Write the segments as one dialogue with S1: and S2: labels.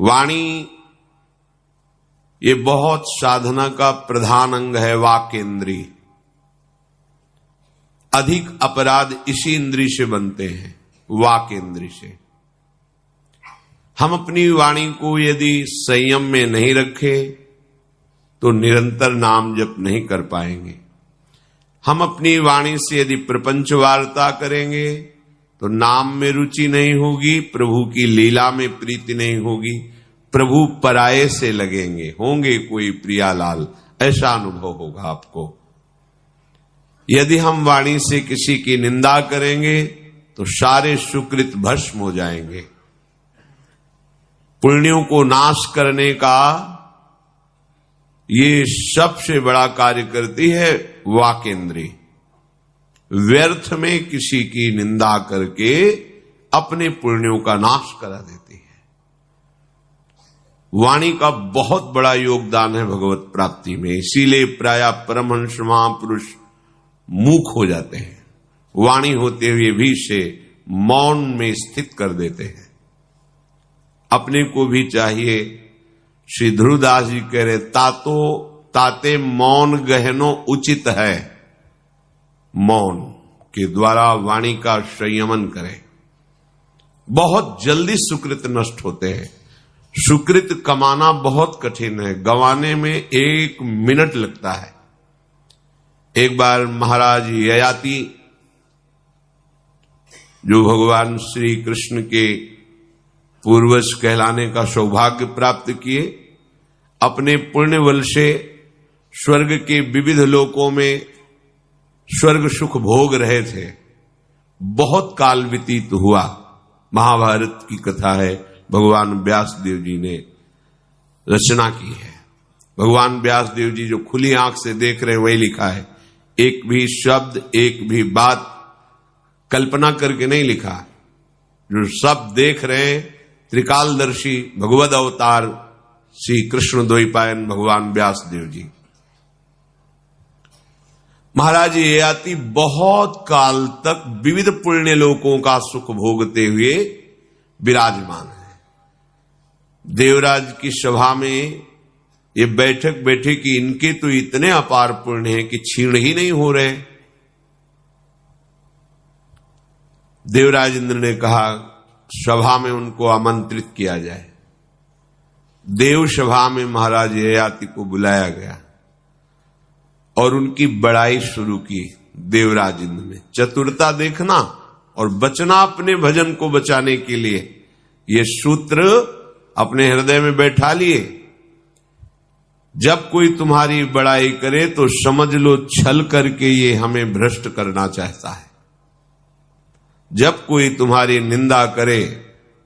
S1: वाणी ये बहुत साधना का प्रधान अंग है। वाक इंद्री, अधिक अपराध इसी इंद्री से बनते हैं, वाक इंद्री से। हम अपनी वाणी को यदि संयम में नहीं रखे तो निरंतर नाम जप नहीं कर पाएंगे। हम अपनी वाणी से यदि प्रपंच वार्ता करेंगे तो नाम में रुचि नहीं होगी, प्रभु की लीला में प्रीति नहीं होगी, प्रभु पराये से लगेंगे, होंगे कोई प्रियालाल, ऐसा अनुभव होगा आपको। यदि हम वाणी से किसी की निंदा करेंगे तो सारे सुकृत भस्म हो जाएंगे। पुण्यों को नाश करने का ये सबसे बड़ा कार्य करती है वाक इंद्री। व्यर्थ में किसी की निंदा करके अपने पुण्यों का नाश करा देती है। वाणी का बहुत बड़ा योगदान है भगवत प्राप्ति में, इसीलिए प्रायः परमहंस महापुरुष मूक हो जाते हैं, वाणी होते हुए भी से मौन में स्थित कर देते हैं। अपने को भी चाहिए, श्री ध्रुवदास जी कह रहे, ताते मौन गहनो उचित है, मौन के द्वारा वाणी का संयमन करें। बहुत जल्दी सुकृत नष्ट होते हैं। सुकृत कमाना बहुत कठिन है, गंवाने में 1 मिनट लगता है। एक बार महाराज ययाति, जो भगवान श्री कृष्ण के पूर्वज कहलाने का सौभाग्य प्राप्त किए, अपने पुण्य बल से स्वर्ग के विविध लोकों में स्वर्ग सुख भोग रहे थे। बहुत काल व्यतीत हुआ। महाभारत की कथा है, भगवान व्यासदेव जी ने रचना की है। भगवान व्यासदेव जी जो खुली आंख से देख रहे हैं वही लिखा है। एक भी शब्द, एक भी बात कल्पना करके नहीं लिखा। जो सब देख रहे हैं, त्रिकालदर्शी भगवद अवतार श्री कृष्ण द्वैपायन भगवान व्यासदेव जी। महाराज ययाति बहुत काल तक विविध पुण्य लोकों का सुख भोगते हुए विराजमान है। देवराज की सभा में ये बैठक बैठे कि इनके तो इतने अपार पुण्य हैं कि छीण ही नहीं हो रहे। देवराज इंद्र ने कहा सभा में उनको आमंत्रित किया जाए। देव सभा में महाराज ययाति को बुलाया गया और उनकी बड़ाई शुरू की। देवराज इंद्र ने चतुरता देखना और बचना अपने भजन को बचाने के लिए ये सूत्र अपने हृदय में बैठा लिए। जब कोई तुम्हारी बड़ाई करे तो समझ लो छल करके ये हमें भ्रष्ट करना चाहता है। जब कोई तुम्हारी निंदा करे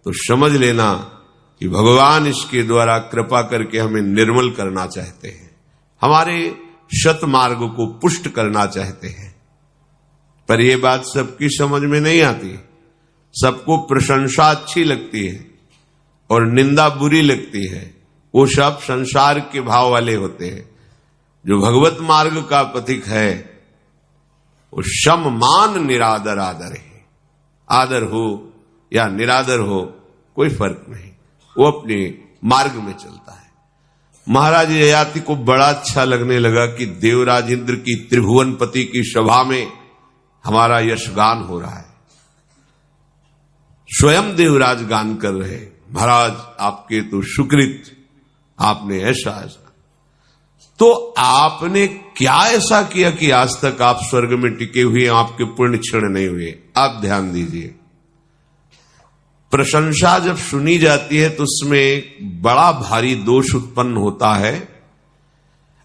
S1: तो समझ लेना कि भगवान इसके द्वारा कृपा करके हमें निर्मल करना चाहते हैं, हमारे सतमार्ग को पुष्ट करना चाहते हैं। पर यह बात सबकी समझ में नहीं आती। सबको प्रशंसा अच्छी लगती है और निंदा बुरी लगती है। वो सब संसार के भाव वाले होते हैं। जो भगवत मार्ग का पथिक है वो सम्मान निरादर आदर है। आदर हो या निरादर हो कोई फर्क नहीं, वो अपने मार्ग में चलता है। महाराज ययाति को बड़ा अच्छा लगने लगा कि देवराज इंद्र की त्रिभुवनपति की सभा में हमारा यशगान हो रहा है। स्वयं देवराज गान कर रहे, महाराज आपके तो सुकृत, आपने ऐसा ऐसा। तो आपने क्या ऐसा किया कि आज तक आप स्वर्ग में टिके हुए, आपके पुण्य क्षीण नहीं हुए? आप ध्यान दीजिए, प्रशंसा जब सुनी जाती है तो उसमें बड़ा भारी दोष उत्पन्न होता है।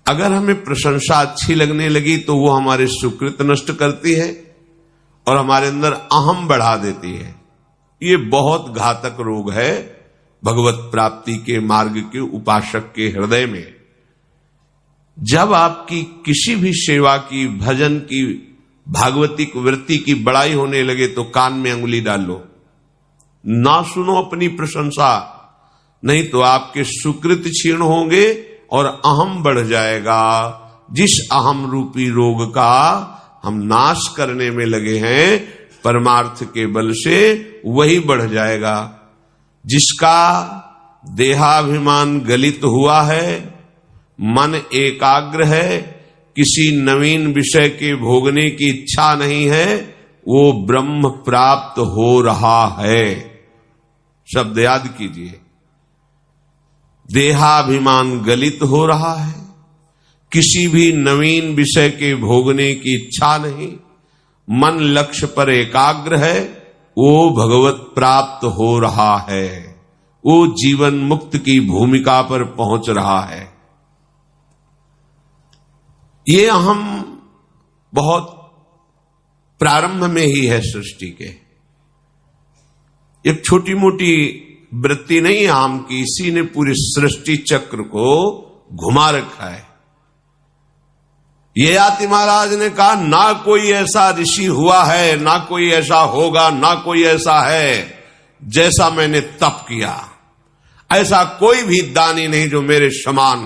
S1: अगर हमें प्रशंसा अच्छी लगने लगी तो वो हमारे सुकृत नष्ट करती है और हमारे अंदर अहम बढ़ा देती है। ये बहुत घातक रोग है भगवत प्राप्ति के मार्ग के उपासक के हृदय में। जब आपकी किसी भी सेवा की, भजन की, भागवतिक वृत्ति की बड़ाई होने लगे तो कान में अंगुली डालो, ना सुनो अपनी प्रशंसा, नहीं तो आपके सुकृत क्षीण होंगे और अहम बढ़ जाएगा। जिस अहम रूपी रोग का हम नाश करने में लगे हैं परमार्थ के बल से, वही बढ़ जाएगा। जिसका देहाभिमान गलित हुआ है, मन एकाग्र है, किसी नवीन विषय के भोगने की इच्छा नहीं है, वो ब्रह्म प्राप्त हो रहा है। शब्द याद कीजिए, देहाभिमान गलित हो रहा है, किसी भी नवीन विषय के भोगने की इच्छा नहीं, मन लक्ष्य पर एकाग्र है, वो भगवत प्राप्त हो रहा है, वो जीवन मुक्त की भूमिका पर पहुंच रहा है। ये हम बहुत प्रारंभ में ही है सृष्टि के, एक छोटी मोटी वृत्ति नहीं आम की, इसी ने पूरी सृष्टि चक्र को घुमा रखा है। ये याति महाराज ने कहा, ना कोई ऐसा ऋषि हुआ है, ना कोई ऐसा होगा, ना कोई ऐसा है जैसा मैंने तप किया, ऐसा कोई भी दानी नहीं जो मेरे समान।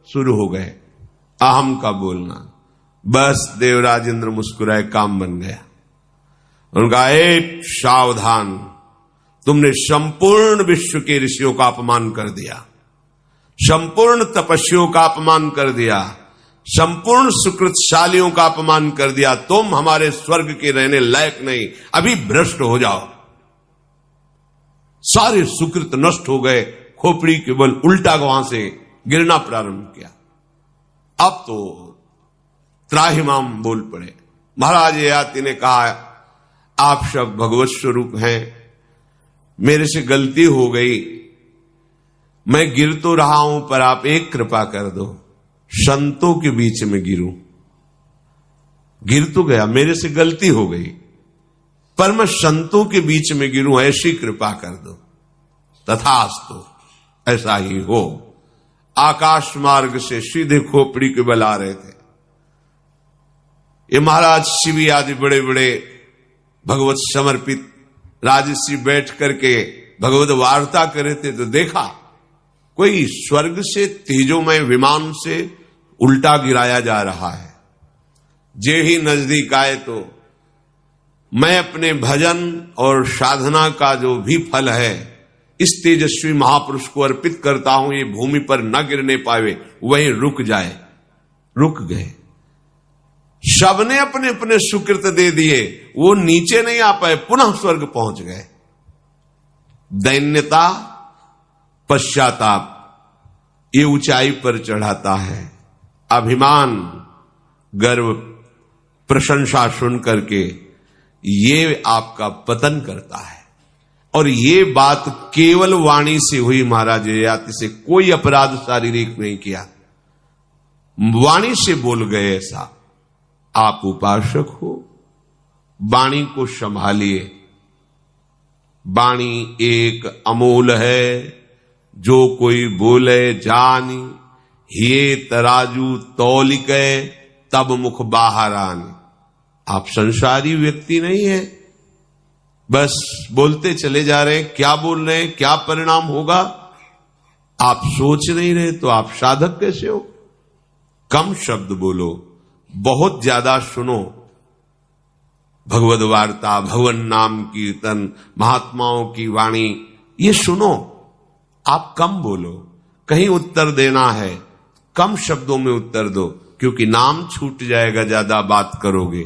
S1: शुरू हो गए अहम का बोलना। बस देवराज इंद्र मुस्कुराए, काम बन गया। उनका एक सावधान, तुमने संपूर्ण विश्व के ऋषियों का अपमान कर दिया, संपूर्ण तपस्वियों का अपमान कर दिया, संपूर्ण सुकृतशालियों का अपमान कर दिया, तुम हमारे स्वर्ग के रहने लायक नहीं, अभी भ्रष्ट हो जाओ। सारे सुकृत नष्ट हो गए, खोपड़ी के बल उल्टा वहां से गिरना प्रारंभ किया। अब तो त्राहिमाम बोल पड़े। महाराज ययाति ने कहा, आप सब भगवत स्वरूप हैं, मेरे से गलती हो गई, मैं गिर तो रहा हूं, पर आप एक कृपा कर दो, संतों के बीच में गिरूं। गिर तो गया, मेरे से गलती हो गई, पर मैं संतों के बीच में गिरूं, ऐसी कृपा कर दो। तथास्तु, ऐसा ही हो। आकाश मार्ग से सीधे खोपड़ी के बल आ रहे थे। ये महाराज शिवी आदि बड़े बड़े भगवत समर्पित राजर्षि बैठ करके भगवत वार्ता कर रहे थे, तो देखा कोई स्वर्ग से तेजोमय विमान से उल्टा गिराया जा रहा है। जे ही नजदीक आए तो मैं अपने भजन और साधना का जो भी फल है इस तेजस्वी महापुरुष को अर्पित करता हूं, ये भूमि पर न गिरने पावे, वहीं रुक जाए। रुक गए, सबने अपने अपने सुकृत दे दिए, वो नीचे नहीं आ पाए, पुनः स्वर्ग पहुंच गए। दैन्यता, पश्चाताप, ये ऊंचाई पर चढ़ाता है। अभिमान, गर्व, प्रशंसा सुन करके ये आपका पतन करता है। और ये बात केवल वाणी से हुई महाराज ययाति से, कोई अपराध शारीरिक नहीं किया, वाणी से बोल गए ऐसा। आप उपासक हो, वाणी को संभालिए। वाणी एक अमोल है, जो कोई बोले जानी, ये तराजू तौलिके तब मुख बाहर आनी। आप संसारी व्यक्ति नहीं है, बस बोलते चले जा रहे हैं, क्या बोल रहे हैं, क्या परिणाम होगा आप सोच नहीं रहे, तो आप साधक कैसे हो? कम शब्द बोलो, बहुत ज्यादा सुनो। भगवद वार्ता, भगवन नाम कीर्तन, महात्माओं की वाणी, ये सुनो। आप कम बोलो, कहीं उत्तर देना है कम शब्दों में उत्तर दो, क्योंकि नाम छूट जाएगा ज्यादा बात करोगे।